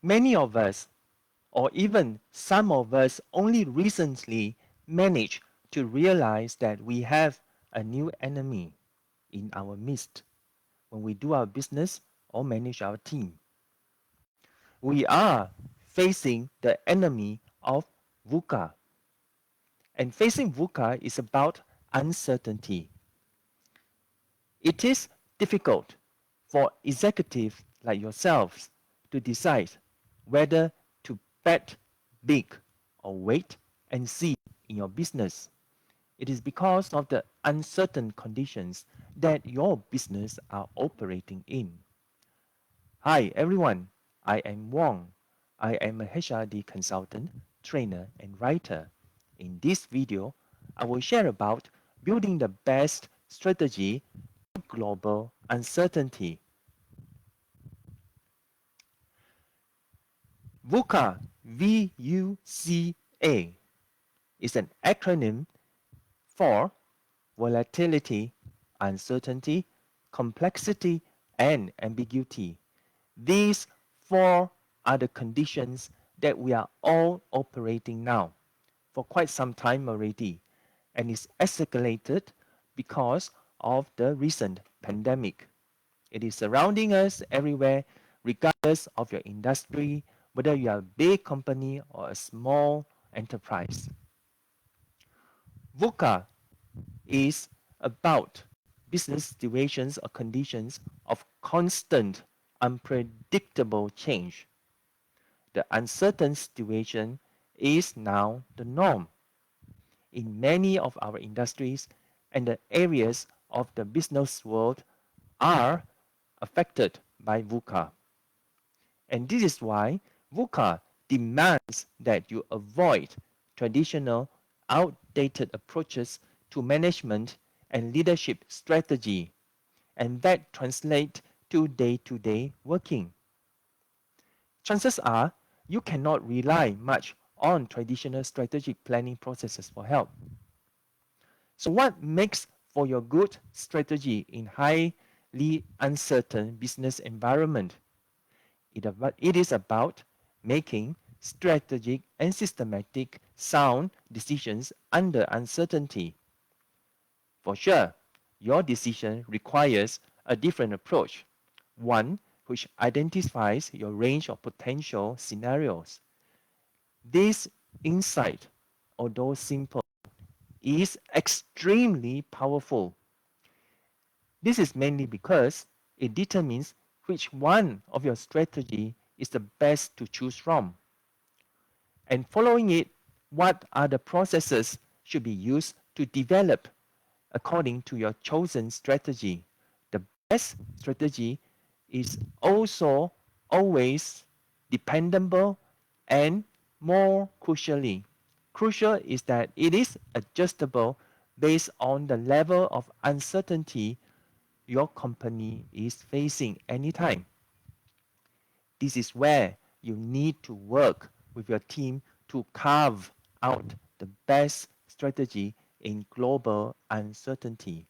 Many of us, or even some of us, only recently managed to realize that we have a new enemy in our midst when we do our business or manage our team. We are facing the enemy of VUCA. And facing VUCA is about uncertainty. It is difficult for executives like yourselves to decide whether to bet big or wait and see in your business. It is because of the uncertain conditions that your business are operating in. Hi everyone, I am Wong. I am a HRD consultant, trainer and writer. In this video, I will share about building the best strategy to global uncertainty. VUCA, VUCA, is an acronym for volatility, uncertainty, complexity, and ambiguity. These four are the conditions that we are all operating now for quite some time already, and is escalated because of the recent pandemic. It is surrounding us everywhere, regardless of your industry, whether you are a big company or a small enterprise. VUCA is about business situations or conditions of constant, unpredictable change. The uncertain situation is now the norm in many of our industries, and the areas of the business world are affected by VUCA. And this is why VUCA demands that you avoid traditional, outdated approaches to management and leadership strategy, and that translate to day-to-day working. Chances are you cannot rely much on traditional strategic planning processes for help. So what makes for your good strategy in highly uncertain business environment? It is about making strategic and systematic sound decisions under uncertainty. For sure, your decision requires a different approach, one which identifies your range of potential scenarios. This insight, although simple, is extremely powerful. This is mainly because it determines which one of your strategy is the best to choose from. And following it, what are the processes should be used to develop according to your chosen strategy. The best strategy is also always dependable, and more crucial is that it is adjustable based on the level of uncertainty your company is facing anytime. This is where you need to work with your team to carve out the best strategy in global uncertainty.